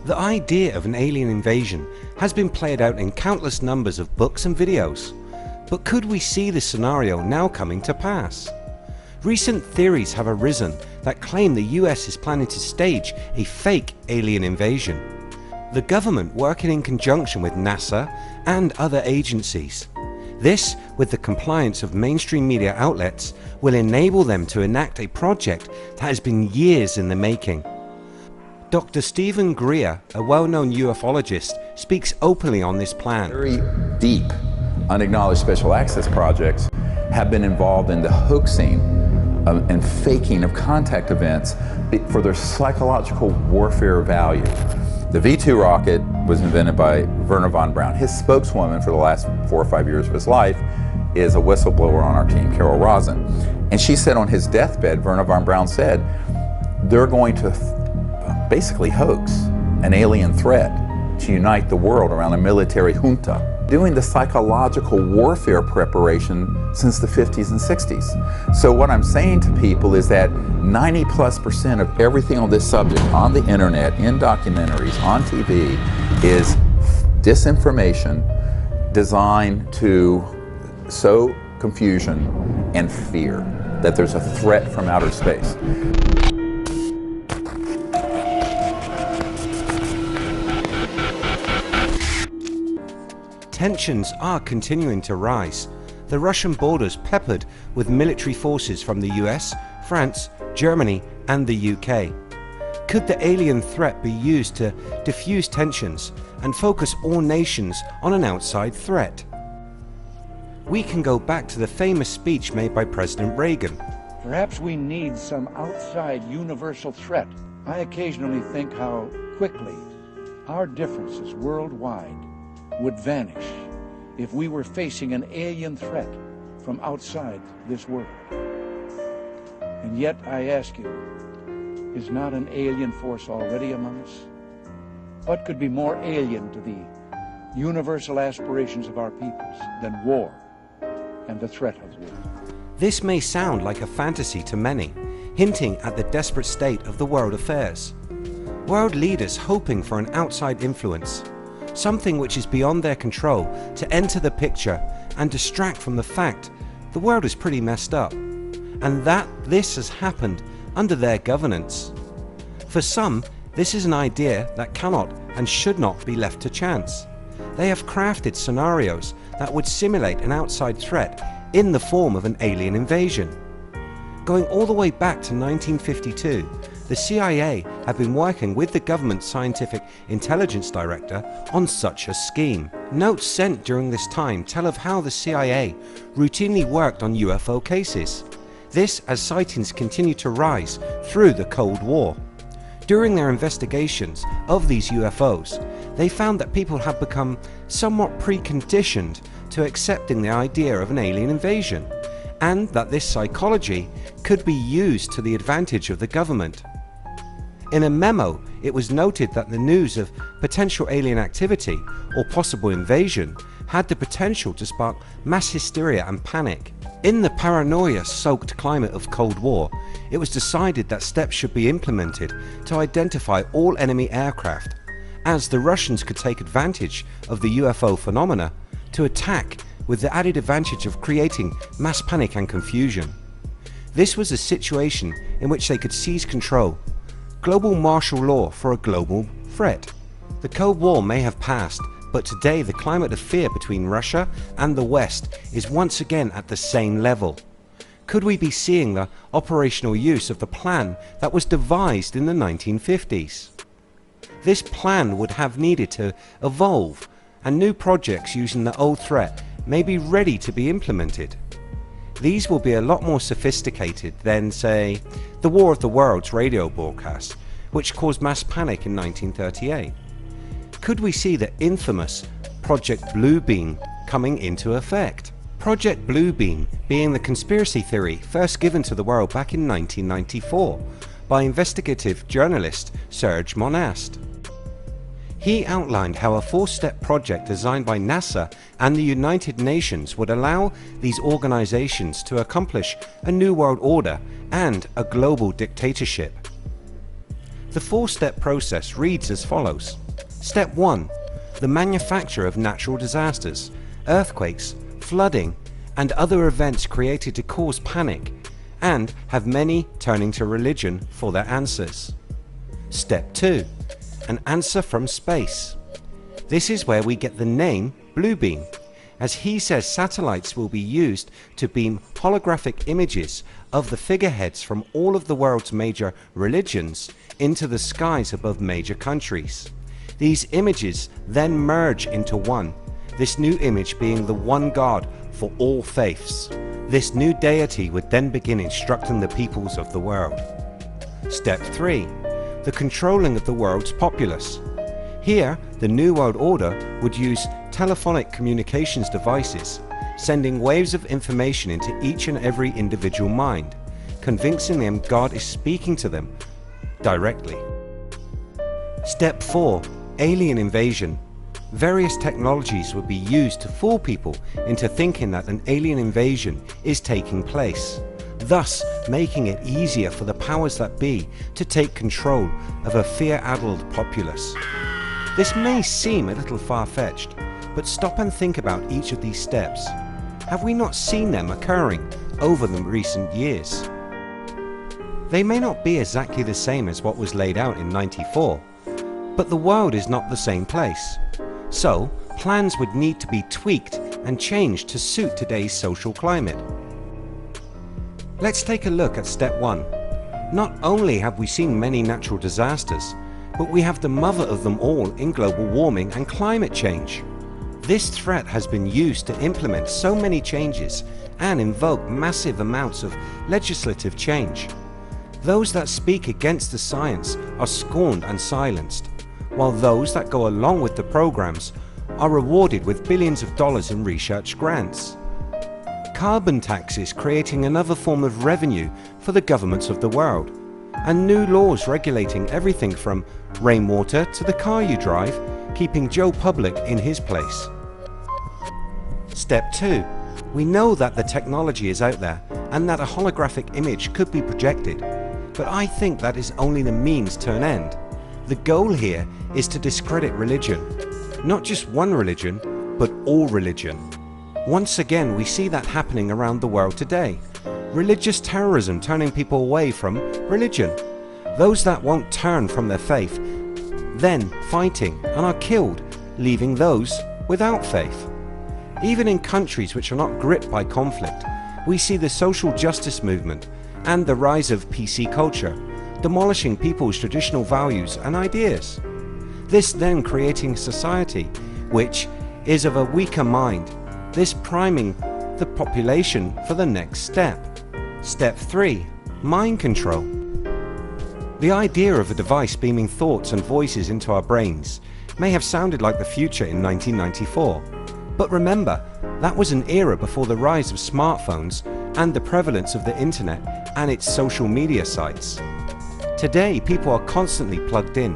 The idea of an alien invasion has been played out in countless numbers of books and videos, but could we see this scenario now coming to pass? Recent theories have arisen that claim the US is planning to stage a fake alien invasion. The government working in conjunction with NASA and other agencies. This, with the compliance of mainstream media outlets, will enable them to enact a project that has been years in the making. Dr. Stephen Greer, a well-known ufologist, speaks openly on this plan. Very deep, unacknowledged special access projects have been involved in the hoaxing and faking of contact events for their psychological warfare value. The V-2 rocket was invented by Wernher von Braun. His spokeswoman for the last 4 or 5 years of his life is a whistleblower on our team, Carol Rosin. And she said on his deathbed, Wernher von Braun said, they're going to basically hoax an alien threat to unite the world around a military junta. Doing the psychological warfare preparation since the 50s and 60s. So what I'm saying to people is that 90+% of everything on this subject, on the internet, in documentaries, on TV, is disinformation designed to sow confusion and fear that there's a threat from outer space. Tensions are continuing to rise. The Russian borders peppered with military forces from the US, France, Germany and the UK. Could the alien threat be used to diffuse tensions and focus all nations on an outside threat? We can go back to the famous speech made by President Reagan. Perhaps we need some outside universal threat. I occasionally think how quickly our differences worldwide would vanish if we were facing an alien threat from outside this world. And yet I ask you, is not an alien force already among us? What could be more alien to the universal aspirations of our peoples than war and the threat of war? This may sound like a fantasy to many, hinting at the desperate state of the world affairs. World leaders hoping for an outside influence, something which is beyond their control, to enter the picture and distract from the fact the world is pretty messed up, and that this has happened under their governance. For some, this is an idea that cannot and should not be left to chance. They have crafted scenarios that would simulate an outside threat in the form of an alien invasion. Going all the way back to 1952, the CIA have been working with the government scientific intelligence director on such a scheme. Notes sent during this time tell of how the CIA routinely worked on UFO cases. This as sightings continue to rise through the Cold War. During their investigations of these UFOs, they found that people have become somewhat preconditioned to accepting the idea of an alien invasion, and that this psychology could be used to the advantage of the government. In a memo, it was noted that the news of potential alien activity or possible invasion had the potential to spark mass hysteria and panic. In the paranoia-soaked climate of Cold War, it was decided that steps should be implemented to identify all enemy aircraft, as the Russians could take advantage of the UFO phenomena to attack, with the added advantage of creating mass panic and confusion. This was a situation in which they could seize control. Global martial law for a global threat. The Cold War may have passed, but today the climate of fear between Russia and the West is once again at the same level. Could we be seeing the operational use of the plan that was devised in the 1950s? This plan would have needed to evolve, and new projects using the old threat may be ready to be implemented. These will be a lot more sophisticated than, say, the War of the Worlds radio broadcast, which caused mass panic in 1938. Could we see the infamous Project Bluebeam coming into effect? Project Bluebeam being the conspiracy theory first given to the world back in 1994 by investigative journalist Serge Monast. He outlined how a four-step project designed by NASA and the United Nations would allow these organizations to accomplish a new world order and a global dictatorship. The 4-step process reads as follows. Step 1. The manufacture of natural disasters, earthquakes, flooding, and other events created to cause panic, and have many turning to religion for their answers. Step 2. An answer from space. This is where we get the name Bluebeam, as he says satellites will be used to beam holographic images of the figureheads from all of the world's major religions into the skies above major countries. These images then merge into one, this new image being the one God for all faiths. This new deity would then begin instructing the peoples of the world. Step 3. The controlling of the world's populace. Here, the New World Order would use telephonic communications devices, sending waves of information into each and every individual mind, convincing them God is speaking to them directly. Step 4. Alien invasion. Various technologies would be used to fool people into thinking that an alien invasion is taking place, thus making it easier for the powers that be to take control of a fear-addled populace. This may seem a little far-fetched, but stop and think about each of these steps. Have we not seen them occurring over the recent years? They may not be exactly the same as what was laid out in '94, but the world is not the same place. So, plans would need to be tweaked and changed to suit today's social climate. Let's take a look at step 1. Not only have we seen many natural disasters, but we have the mother of them all in global warming and climate change. This threat has been used to implement so many changes and invoke massive amounts of legislative change. Those that speak against the science are scorned and silenced, while those that go along with the programs are rewarded with billions of dollars in research grants. Carbon taxes creating another form of revenue for the governments of the world, and new laws regulating everything from rainwater to the car you drive, keeping Joe Public in his place. Step 2. We know that the technology is out there and that a holographic image could be projected, but I think that is only the means to an end. The goal here is to discredit religion. Not just one religion, but all religion. Once again, we see that happening around the world today. Religious terrorism turning people away from religion. Those that won't turn from their faith, then fighting and are killed, leaving those without faith. Even in countries which are not gripped by conflict, we see the social justice movement and the rise of PC culture, demolishing people's traditional values and ideas. This then creating a society which is of a weaker mind, this priming the population for the next step. Step 3. Mind control. The idea of a device beaming thoughts and voices into our brains may have sounded like the future in 1994, but remember, that was an era before the rise of smartphones and the prevalence of the internet and its social media sites. Today, people are constantly plugged in.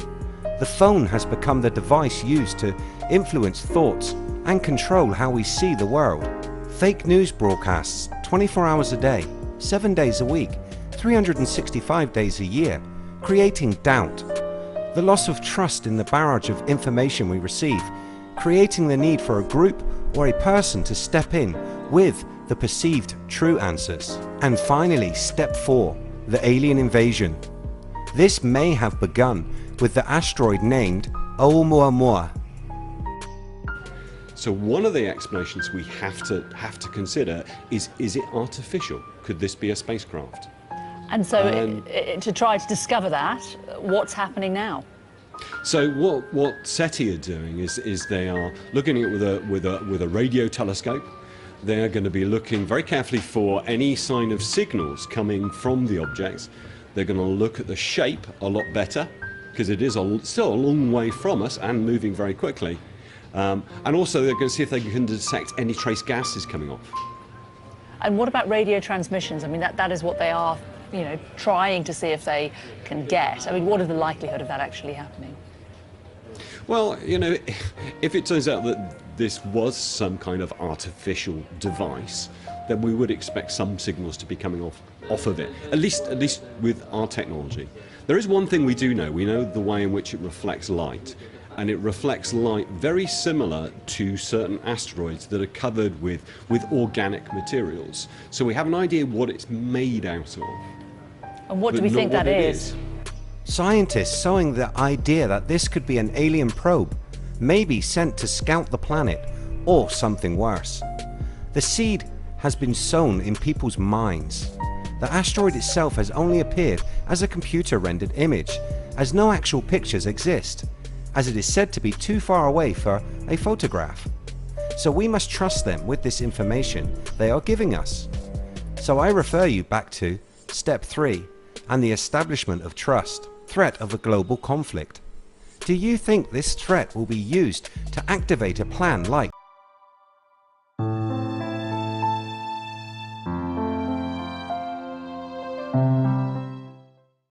The phone has become the device used to influence thoughts and control how we see the world. Fake news broadcasts 24 hours a day, 7 days a week, 365 days a year, creating doubt. The loss of trust in the barrage of information we receive, creating the need for a group or a person to step in with the perceived true answers. And finally, step 4, the alien invasion. This may have begun with the asteroid named Oumuamua. So one of the explanations we have to consider is it artificial? Could this be a spacecraft? And so to try to discover that, what's happening now? So what SETI are doing is they are looking at it with a radio telescope. They are going to be looking very carefully for any sign of signals coming from the objects. They're going to look at the shape a lot better, because it is still a long way from us and moving very quickly. And also they're going to see if they can detect any trace gases coming off. And what about radio transmissions? I mean, that is what they are, trying to see if they can get. I mean, what is the likelihood of that actually happening? Well, if it turns out that this was some kind of artificial device, then we would expect some signals to be coming off of it, at least with our technology. There is one thing we do know. We know the way in which it reflects light, and it reflects light very similar to certain asteroids that are covered with organic materials. So we have an idea what it's made out of. And what do we think that is? Scientists sowing the idea that this could be an alien probe, maybe sent to scout the planet, or something worse. The seed has been sown in people's minds. The asteroid itself has only appeared as a computer-rendered image, as no actual pictures exist, as it is said to be too far away for a photograph. So we must trust them with this information they are giving us. So I refer you back to step 3 and the establishment of trust, threat of a global conflict. Do you think this threat will be used to activate a plan like